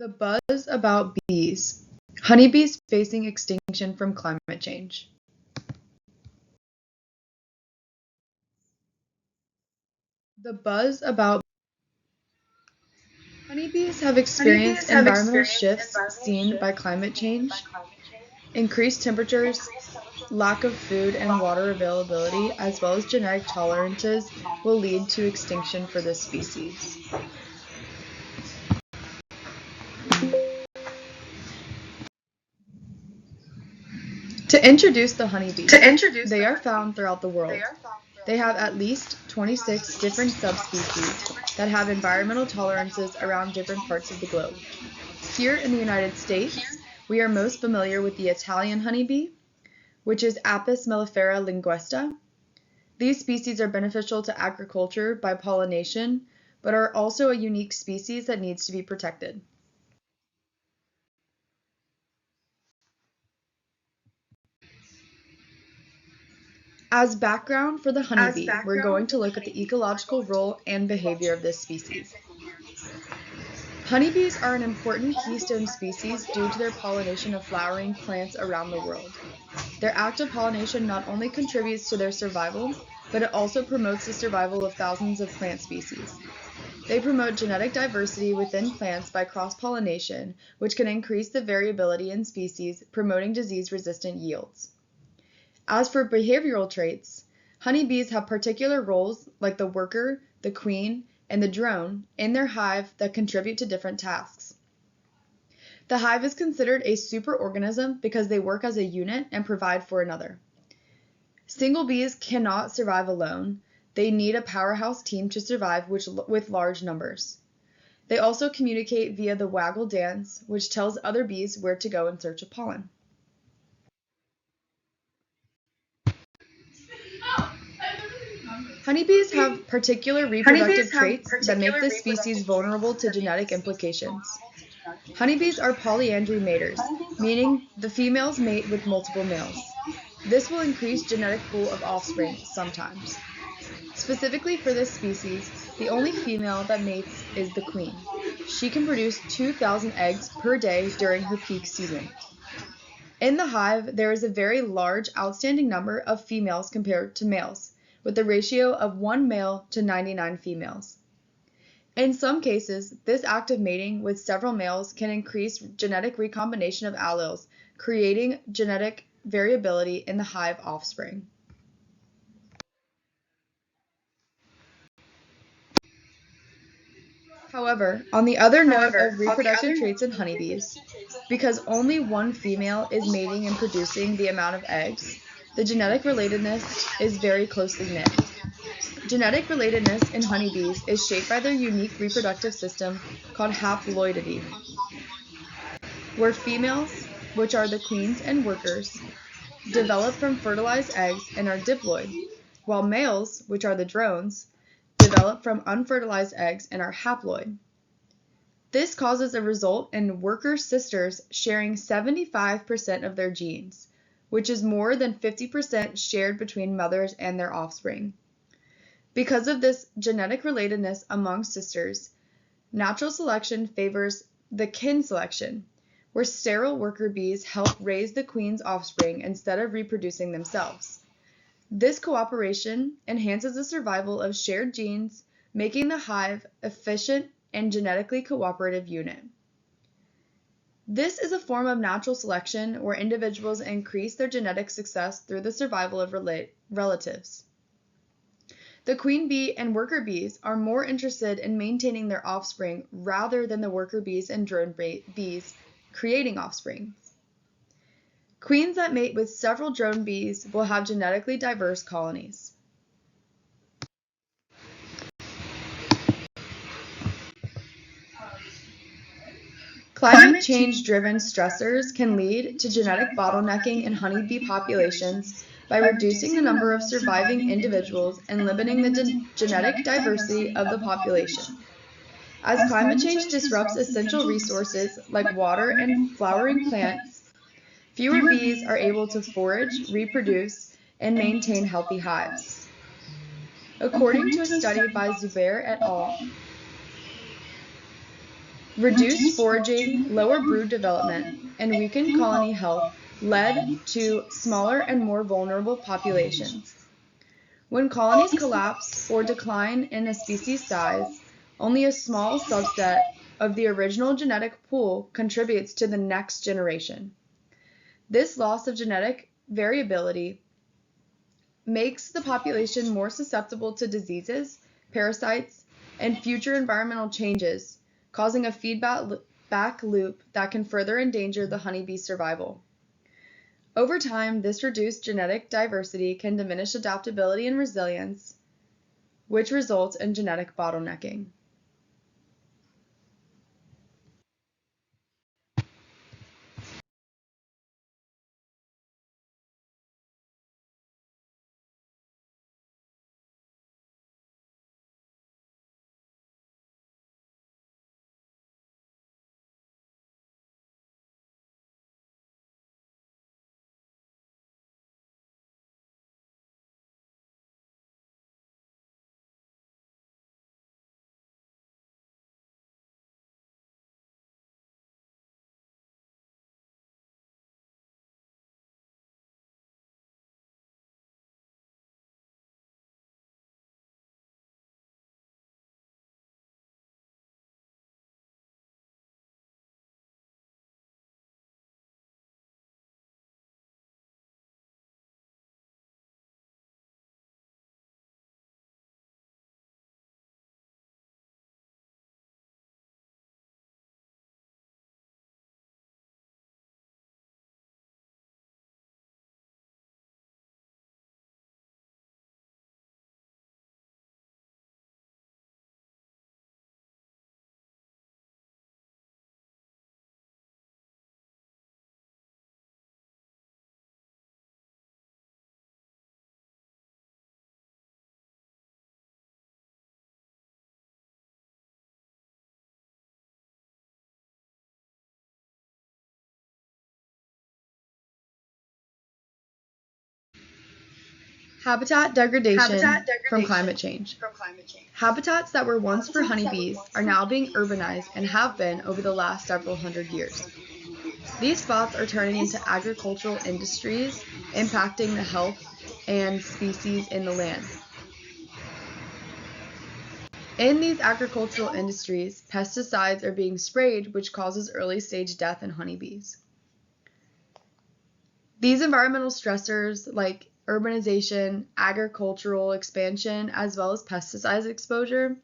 The buzz about bees. Honeybees facing extinction from climate change. The buzz about honeybees have experienced environmental shifts seen by climate change. Increased temperatures, lack of food and water availability, as well as genetic tolerances will lead to extinction for this species. To introduce the honeybees, they are found throughout the world. They have at least 26 different subspecies that have environmental tolerances around different parts of the globe. Here in the United States, we are most familiar with the Italian honeybee, which is Apis mellifera linguista. These species are beneficial to agriculture by pollination, but are also a unique species that needs to be protected. As background for the honeybee, we're going to look at the ecological role and behavior of this species. Honeybees are an important keystone species due to their pollination of flowering plants around the world. Their active pollination not only contributes to their survival, but it also promotes the survival of thousands of plant species. They promote genetic diversity within plants by cross-pollination, which can increase the variability in species, promoting disease-resistant yields. As for behavioral traits, honeybees have particular roles like the worker, the queen, and the drone in their hive that contribute to different tasks. The hive is considered a superorganism because they work as a unit and provide for another. Single bees cannot survive alone. They need a powerhouse team to survive with large numbers. They also communicate via the waggle dance, which tells other bees where to go in search of pollen. Honeybees have particular reproductive traits that make this species vulnerable to genetic implications. Honeybees are polyandry maters, meaning the females mate with multiple males. This will increase genetic pool of offspring sometimes. Specifically for this species, the only female that mates is the queen. She can produce 2,000 eggs per day during her peak season. In the hive, there is a very large outstanding number of females compared to males, with a ratio of 1 male to 99 females. In some cases, this active mating with several males can increase genetic recombination of alleles, creating genetic variability in the hive offspring. However, on the other note of reproductive traits in honeybees, because only one female is mating and producing the amount of eggs, the genetic relatedness is very closely knit. Genetic relatedness in honeybees is shaped by their unique reproductive system called haploidity, where females, which are the queens and workers, develop from fertilized eggs and are diploid, while males, which are the drones, develop from unfertilized eggs and are haploid. This causes a result in worker sisters sharing 75% of their genes, which is more than 50% shared between mothers and their offspring. Because of this genetic relatedness among sisters, natural selection favors the kin selection, where sterile worker bees help raise the queen's offspring instead of reproducing themselves. This cooperation enhances the survival of shared genes, making the hive efficient and genetically cooperative unit. This is a form of natural selection where individuals increase their genetic success through the survival of relatives. The queen bee and worker bees are more interested in maintaining their offspring rather than the worker bees and drone bees creating offspring. Queens that mate with several drone bees will have genetically diverse colonies. Climate change-driven stressors can lead to genetic bottlenecking in honeybee populations by reducing the number of surviving individuals and limiting the genetic diversity of the population. As climate change disrupts essential resources like water and flowering plants, fewer bees are able to forage, reproduce, and maintain healthy hives. According to a study by Zubair et al., Reduced foraging, lower brood development, and weakened colony health led to smaller and more vulnerable populations. When colonies collapse or decline in a species size, only a small subset of the original genetic pool contributes to the next generation. This loss of genetic variability makes the population more susceptible to diseases, parasites, and future environmental changes, causing a feedback loop that can further endanger the honeybee's survival. Over time, this reduced genetic diversity can diminish adaptability and resilience, which results in genetic bottlenecking. Habitat degradation from climate change. Habitats that were once for honeybees are now being urbanized and have been over the last several hundred years. These spots are turning into agricultural industries, impacting the health and species in the land. In these agricultural industries, pesticides are being sprayed, which causes early-stage death in honeybees. These environmental stressors, like urbanization, agricultural expansion, as well as pesticide exposure,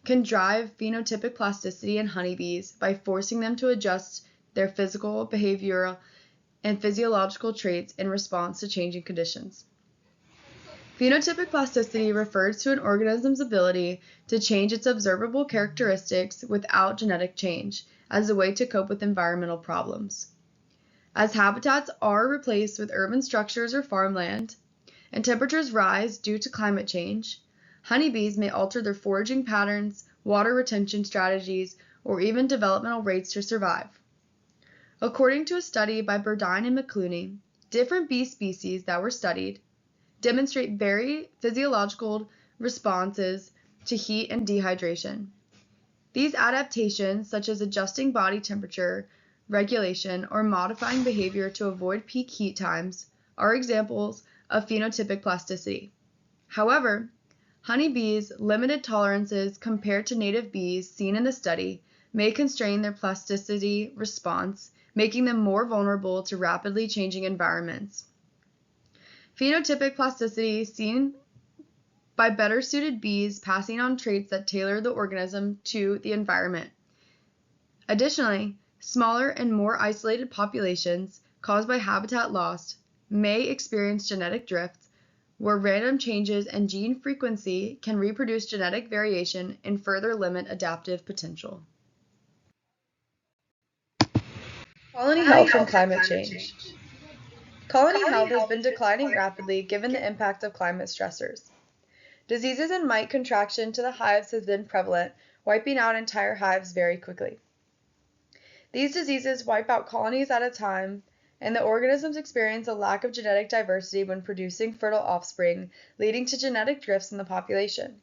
can drive phenotypic plasticity in honeybees by forcing them to adjust their physical, behavioral, and physiological traits in response to changing conditions. Phenotypic plasticity refers to an organism's ability to change its observable characteristics without genetic change as a way to cope with environmental problems. As habitats are replaced with urban structures or farmland, and temperatures rise due to climate change, honeybees may alter their foraging patterns, water retention strategies, or even developmental rates to survive. According to a study by Burdine and McClooney, different bee species that were studied demonstrate very physiological responses to heat and dehydration. These adaptations, such as adjusting body temperature regulation or modifying behavior to avoid peak heat times, are examples of phenotypic plasticity. However, honeybees' limited tolerances compared to native bees seen in the study may constrain their plasticity response, making them more vulnerable to rapidly changing environments. Phenotypic plasticity seen by better suited bees passing on traits that tailor the organism to the environment. Additionally, smaller and more isolated populations caused by habitat loss may experience genetic drift, where random changes in gene frequency can reproduce genetic variation and further limit adaptive potential. Colony health from climate change. Colony health has been declining rapidly given the impact of climate stressors. Diseases and mite contraction to the hives has been prevalent, wiping out entire hives very quickly. These diseases wipe out colonies at a time, and the organisms experience a lack of genetic diversity when producing fertile offspring, leading to genetic drifts in the population.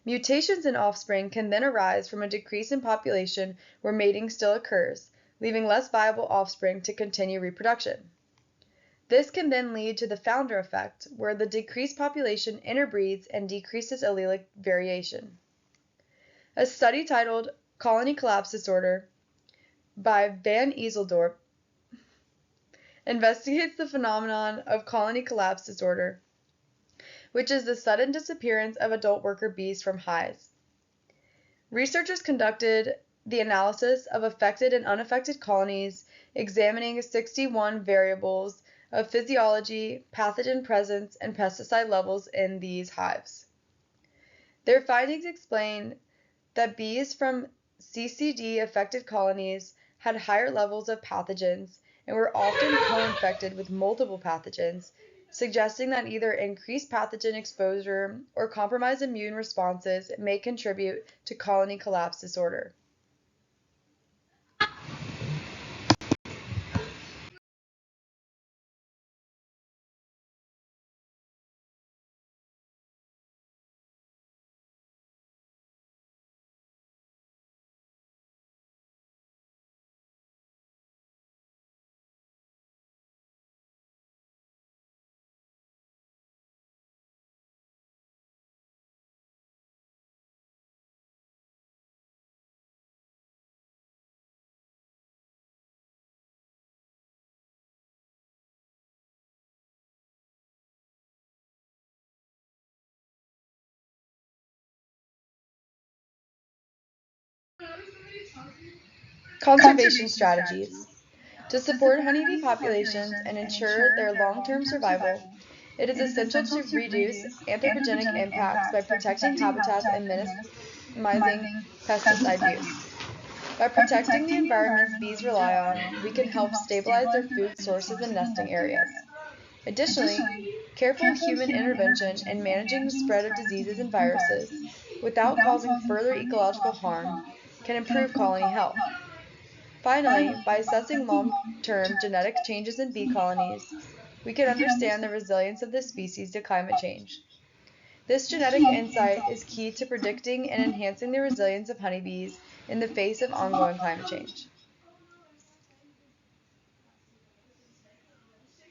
Mutations in offspring can then arise from a decrease in population where mating still occurs, leaving less viable offspring to continue reproduction. This can then lead to the founder effect, where the decreased population interbreeds and decreases allelic variation. A study titled Colony Collapse Disorder by Van Ezeldorp investigates the phenomenon of colony collapse disorder, which is the sudden disappearance of adult worker bees from hives. Researchers conducted the analysis of affected and unaffected colonies, examining 61 variables of physiology, pathogen presence, and pesticide levels in these hives. Their findings explain that bees from CCD-affected colonies had higher levels of pathogens and were often co-infected with multiple pathogens, suggesting that either increased pathogen exposure or compromised immune responses may contribute to colony collapse disorder. Conservation strategies. To support honeybee populations and ensure their long-term survival, it is essential to reduce anthropogenic impacts by protecting habitats and minimizing pesticide use. By protecting the environments bees rely on, we can help stabilize their food sources and nesting areas. Additionally, careful human intervention in managing the spread of diseases and viruses without causing further ecological harm can improve colony health. Finally, by assessing long-term genetic changes in bee colonies, we can understand the resilience of the species to climate change. This genetic insight is key to predicting and enhancing the resilience of honeybees in the face of ongoing climate change.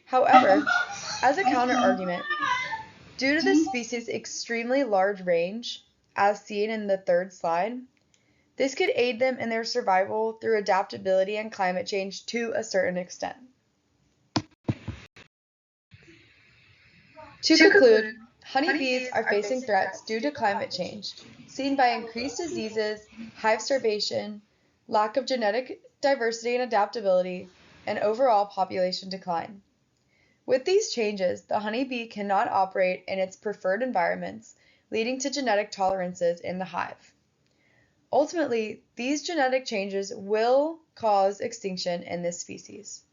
However, as a counter-argument, due to the species' extremely large range, as seen in the third slide, this could aid them in their survival through adaptability and climate change to a certain extent. To conclude, honeybees are facing threats due to climate change, seen by increased diseases, hive starvation, lack of genetic diversity and adaptability, and overall population decline. With these changes, the honeybee cannot operate in its preferred environments, leading to genetic tolerances in the hive. Ultimately, these genetic changes will cause extinction in this species.